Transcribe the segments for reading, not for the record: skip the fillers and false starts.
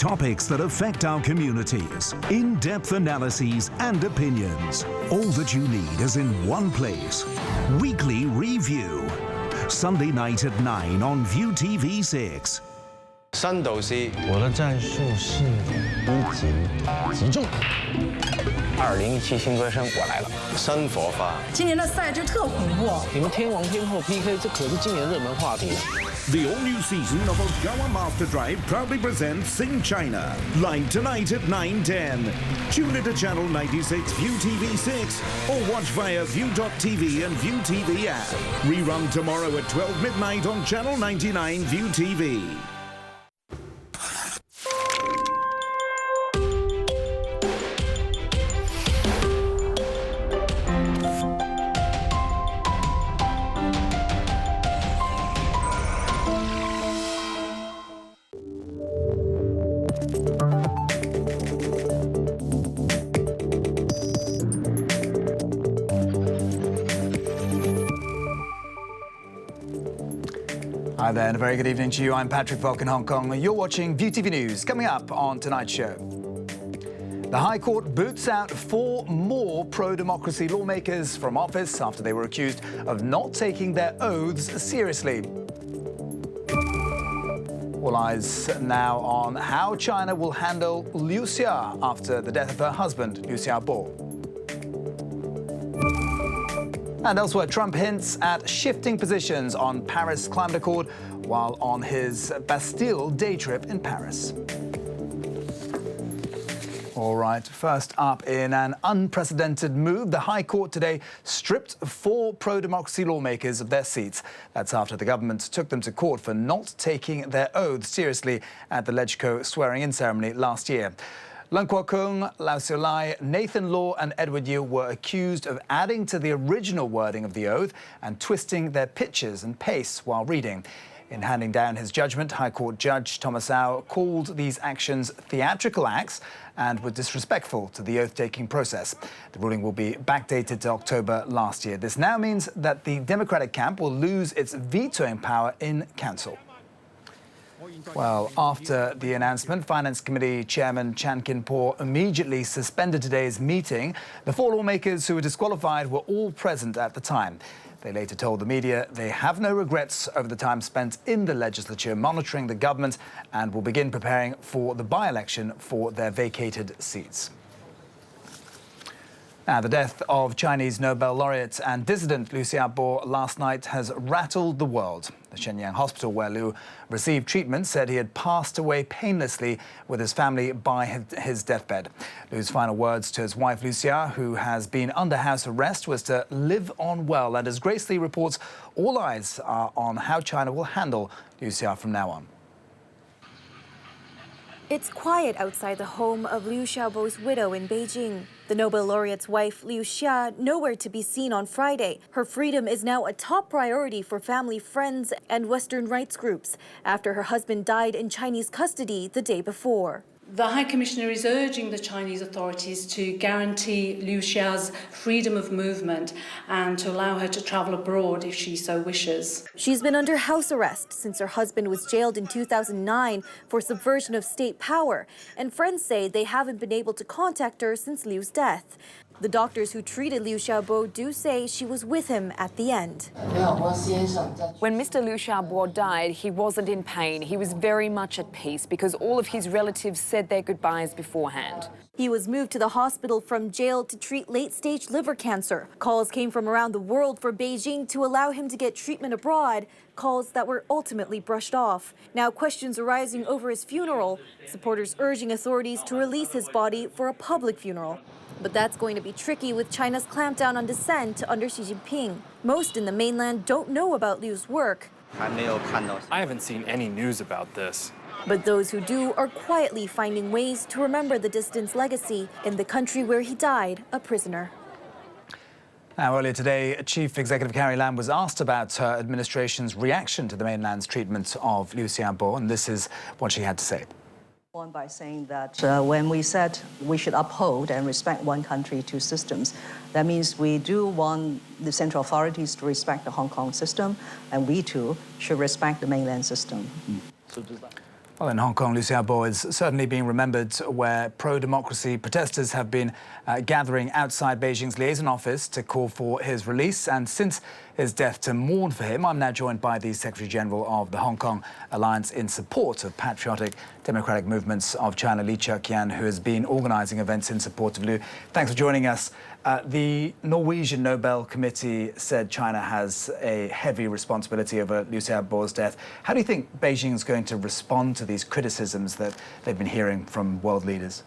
Topics that affect our communities. In-depth analyses and opinions. All that you need is in one place. Weekly Review. Sunday night at 9 on ViuTVSix. 新导師，我的战术是一击即中。2017新歌声我来了，新火花。今年的赛制特恐怖。你们天王天后 PK， 这可是今年热门话题。The all-new season of Ogawa Master Drive proudly presents Sing China, live tonight at 9:10. Tune into channel 96 ViuTV6 or watch via Viu.tv and ViuTV app. Rerun tomorrow at 12 midnight on channel 99 ViuTV. Hi there, and a very good evening to you. I'm Patrick Volk in Hong Kong. You're watching ViuTV News. Coming up on tonight's show. The High Court boots out 4 more pro-democracy lawmakers from office after they were accused of not taking their oaths seriously. All eyes now on how China will handle Liu Xia after the death of her husband, Liu Xiaobo. And elsewhere, Trump hints at shifting positions on Paris Climate Accord while on his Bastille day trip in Paris. All right, first up, in an unprecedented move, the High Court today stripped 4 pro-democracy lawmakers of their seats. That's after the government took them to court for not taking their oaths seriously at the LegCo swearing-in ceremony last year. Leung Kwo-Kung, Lau Siu-lai, Nathan Law and Edward Yiu were accused of adding to the original wording of the oath and twisting their pitches and pace while reading. In handing down his judgment, High Court Judge Thomas Au called these actions theatrical acts and were disrespectful to the oath-taking process. The ruling will be backdated to October last year. This now means that the Democratic camp will lose its vetoing power in Council. Well, after the announcement, Finance Committee Chairman Chan Kin-por immediately suspended today's meeting. The 4 lawmakers who were disqualified were all present at the time. They later told the media they have no regrets over the time spent in the legislature monitoring the government and will begin preparing for the by-election for their vacated seats. Now, the death of Chinese Nobel laureate and dissident Liu Xiaobo last night has rattled the world. The Shenyang hospital where Liu received treatment said he had passed away painlessly with his family by his deathbed. Liu's final words to his wife Liu Xia, who has been under house arrest, was to live on well. And as Grace Lee reports, all eyes are on how China will handle Liu Xia from now on. It's quiet outside the home of Liu Xiaobo's widow in Beijing. The Nobel laureate's wife, Liu Xia, nowhere to be seen on Friday. Her freedom is now a top priority for family, friends, and Western rights groups after her husband died in Chinese custody the day before. The High Commissioner is urging the Chinese authorities to guarantee Liu Xia's freedom of movement and to allow her to travel abroad if she so wishes. She's been under house arrest since her husband was jailed in 2009 for subversion of state power, and friends say they haven't been able to contact her since Liu's death. The doctors who treated Liu Xiaobo do say she was with him at the end. When Mr. Liu Xiaobo died, he wasn't in pain. He was very much at peace because all of his relatives said their goodbyes beforehand. He was moved to the hospital from jail to treat late-stage liver cancer. Calls came from around the world for Beijing to allow him to get treatment abroad, calls that were ultimately brushed off. Now questions are rising over his funeral, supporters urging authorities to release his body for a public funeral. But that's going to be tricky with China's clampdown on dissent under Xi Jinping. Most in the mainland don't know about Liu's work. I haven't seen any news about this. But those who do are quietly finding ways to remember the dissident's legacy in the country where he died a prisoner. Now, earlier today, Chief Executive Carrie Lam was asked about her administration's reaction to the mainland's treatment of Liu Xiaobo, and this is what she had to say. By saying that when we said we should uphold and respect one country, 2 systems, that means we do want the central authorities to respect the Hong Kong system, and we too should respect the mainland system. Well, in Hong Kong, Liu Xiaobo is certainly being remembered, where pro-democracy protesters have been gathering outside Beijing's liaison office to call for his release. And since his death, to mourn for him, I'm now joined by the Secretary-General of the Hong Kong Alliance in Support of Patriotic Democratic Movements of China, Cheuk, who has been organising events in support of Liu. Thanks for joining us. The Norwegian Nobel Committee said China has a heavy responsibility over Liu Xiaobo's death. How do you think Beijing is going to respond to these criticisms that they've been hearing from world leaders?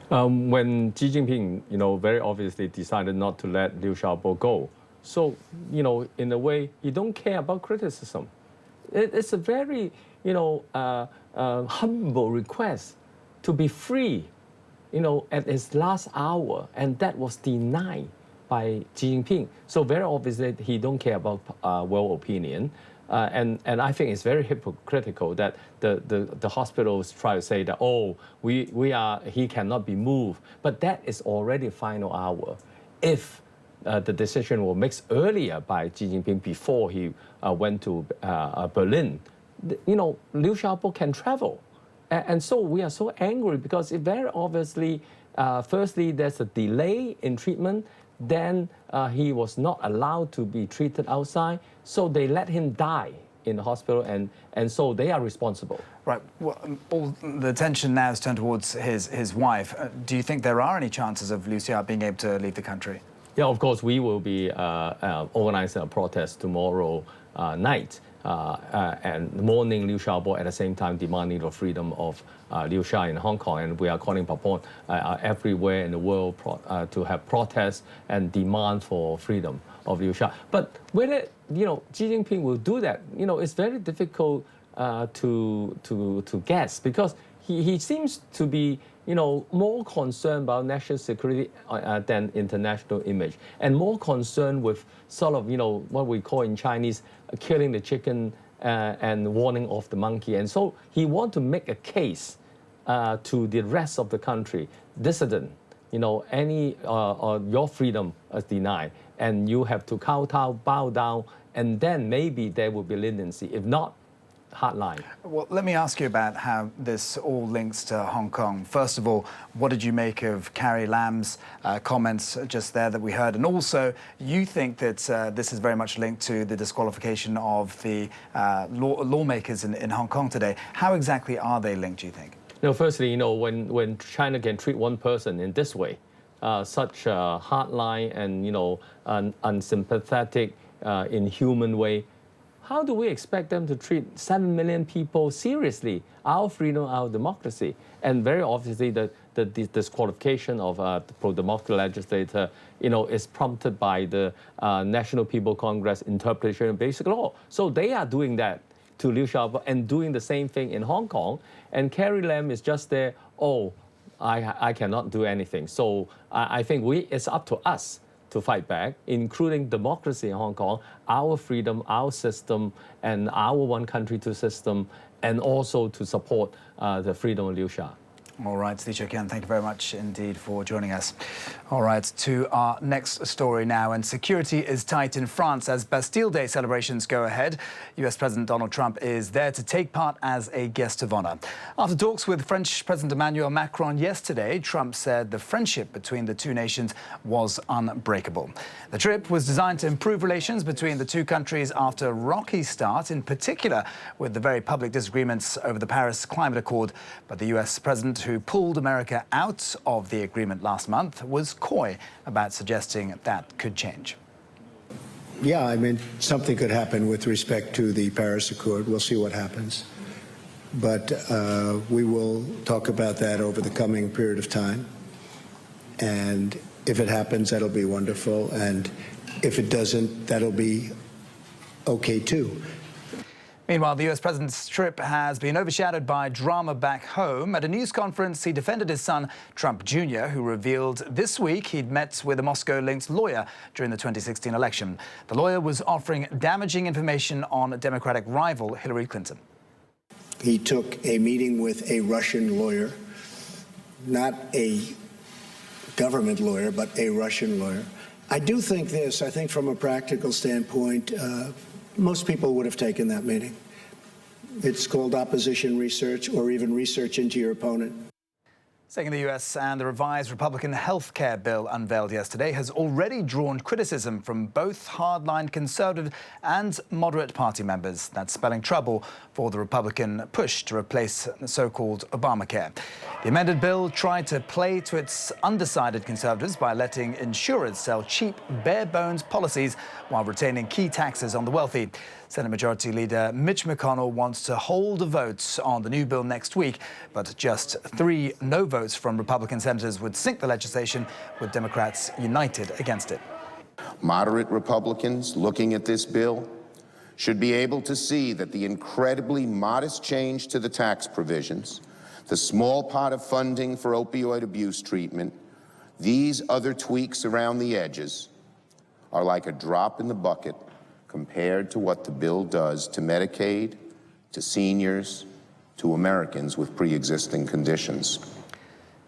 When Xi Jinping, very obviously decided not to let Liu Xiaobo go, so, in a way, you don't care about criticism. It's a very, humble request to be free, at his last hour, and that was denied by Xi Jinping. So very obviously, he don't care about world opinion. And I think it's very hypocritical that the hospitals try to say that, he cannot be moved. But that is already final hour. If the decision was made earlier by Xi Jinping before he went to Berlin, Liu Xiaobo can travel. And so we are so angry because it very obviously, firstly, there's a delay in treatment. Then he was not allowed to be treated outside. So they let him die in the hospital, and so they are responsible. Right. Well, all the attention now is turned towards his wife. Do you think there are any chances of Liu Xia being able to leave the country? Yeah, of course, we will be organizing a protest tomorrow night. And mourning Liu Xiaobo at the same time demanding the freedom of Liu Xia in Hong Kong. And we are calling upon everywhere in the world to have protests and demand for freedom of Liu Xia. But whether, Xi Jinping will do that, it's very difficult to guess, because he seems to be more concerned about national security than international image, and more concerned with sort of, what we call in Chinese, killing the chicken and warning off the monkey. And so he wants to make a case to the rest of the country, dissident, your freedom is denied, and you have to kowtow, bow down, and then maybe there will be leniency. If not, hardline. Well, let me ask you about how this all links to Hong Kong. First of all, what did you make of Carrie Lam's comments just there that we heard? And also, you think that this is very much linked to the disqualification of the lawmakers in Hong Kong today. How exactly are they linked, do you think? Firstly, when China can treat one person in this way, such a hardline and unsympathetic, inhuman way, how do we expect them to treat 7 million people seriously? Our freedom, our democracy. And very obviously, the disqualification of the pro-democracy legislator, is prompted by the National People's Congress interpretation of basic law. So they are doing that to Liu Xiaobo and doing the same thing in Hong Kong. And Carrie Lam is just there, I cannot do anything. So I think it's up to us to fight back, including democracy in Hong Kong, our freedom, our system, and our one country, two system, and also to support the freedom of Liu Xia. All right, Cheuk, thank you very much indeed for joining us. All right, to our next story now. And security is tight in France as Bastille Day celebrations go ahead. US President Donald Trump is there to take part as a guest of honor. After talks with French President Emmanuel Macron yesterday, Trump said the friendship between the two nations was unbreakable. The trip was designed to improve relations between the two countries after a rocky start, in particular with the very public disagreements over the Paris Climate Accord. But the US President, who pulled America out of the agreement last month, was coy about suggesting that could change. Yeah, I mean, something could happen with respect to the Paris Accord. We'll see what happens. But we will talk about that over the coming period of time. And if it happens, that'll be wonderful. And if it doesn't, that'll be okay, too. Meanwhile, the US president's trip has been overshadowed by drama back home. At a news conference, he defended his son, Trump Jr., who revealed this week he'd met with a Moscow-linked lawyer during the 2016 election. The lawyer was offering damaging information on Democratic rival Hillary Clinton. He took a meeting with a Russian lawyer, not a government lawyer, but a Russian lawyer. I do think this, I think from a practical standpoint, most people would have taken that meeting. It's called opposition research or even research into your opponent. Staying in the US, and the revised Republican health care bill unveiled yesterday has already drawn criticism from both hardline conservative and moderate party members. That's spelling trouble for the Republican push to replace the so-called Obamacare. The amended bill tried to play to its undecided conservatives by letting insurers sell cheap, bare-bones policies while retaining key taxes on the wealthy. Senate Majority Leader Mitch McConnell wants to hold a vote on the new bill next week, but just 3 no votes from Republican senators would sink the legislation, with Democrats united against it. Moderate Republicans looking at this bill should be able to see that the incredibly modest change to the tax provisions, the small pot of funding for opioid abuse treatment, these other tweaks around the edges are like a drop in the bucket compared to what the bill does to Medicaid, to seniors, to Americans with pre-existing conditions.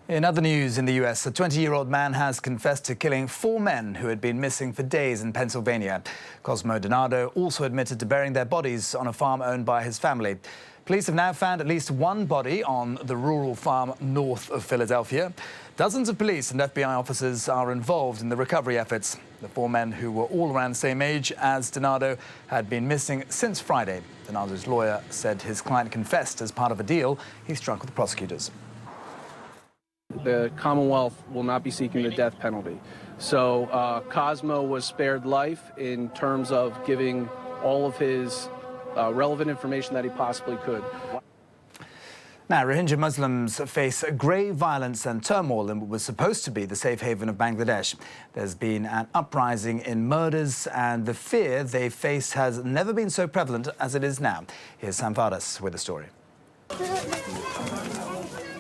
In other news in the US, a 20-year-old man has confessed to killing 4 men who had been missing for days in Pennsylvania. Cosmo Donato also admitted to burying their bodies on a farm owned by his family. Police have now found at least 1 body on the rural farm north of Philadelphia. Dozens of police and FBI officers are involved in the recovery efforts. The 4 men, who were all around the same age as Donato, had been missing since Friday. Donato's lawyer said his client confessed as part of a deal he struck with prosecutors. The Commonwealth will not be seeking the death penalty. So Cosmo was spared life in terms of giving all of his relevant information that he possibly could. Now, Rohingya Muslims face grave violence and turmoil in what was supposed to be the safe haven of Bangladesh. There's been an uprising in murders, and the fear they face has never been so prevalent as it is now. Here's Sam Vadas with the story.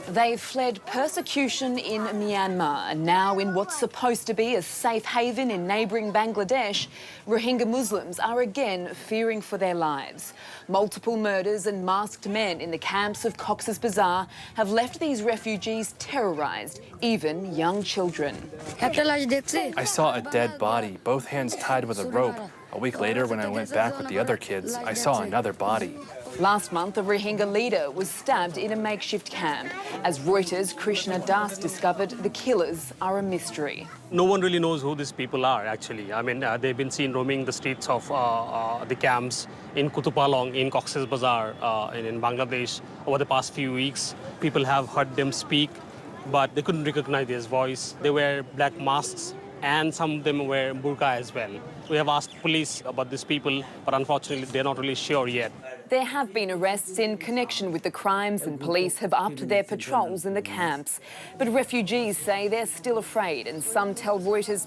They fled persecution in Myanmar, and now in what's supposed to be a safe haven in neighbouring Bangladesh, Rohingya Muslims are again fearing for their lives. Multiple murders and masked men in the camps of Cox's Bazar have left these refugees terrorised, even young children. I saw a dead body, both hands tied with a rope. A week later, when I went back with the other kids, I saw another body. Last month, a Rohingya leader was stabbed in a makeshift camp. As Reuters' Krishna Das discovered, the killers are a mystery. No one really knows who these people are, actually. I mean, they've been seen roaming the streets of the camps in Kutupalong, in Cox's Bazar, in Bangladesh over the past few weeks. People have heard them speak, but they couldn't recognize his voice. They wear black masks, and some of them wear burqa as well. We have asked police about these people, but unfortunately, they're not really sure yet. There have been arrests in connection with the crimes, and police have upped their patrols in the camps. But refugees say they're still afraid, and some tell Reuters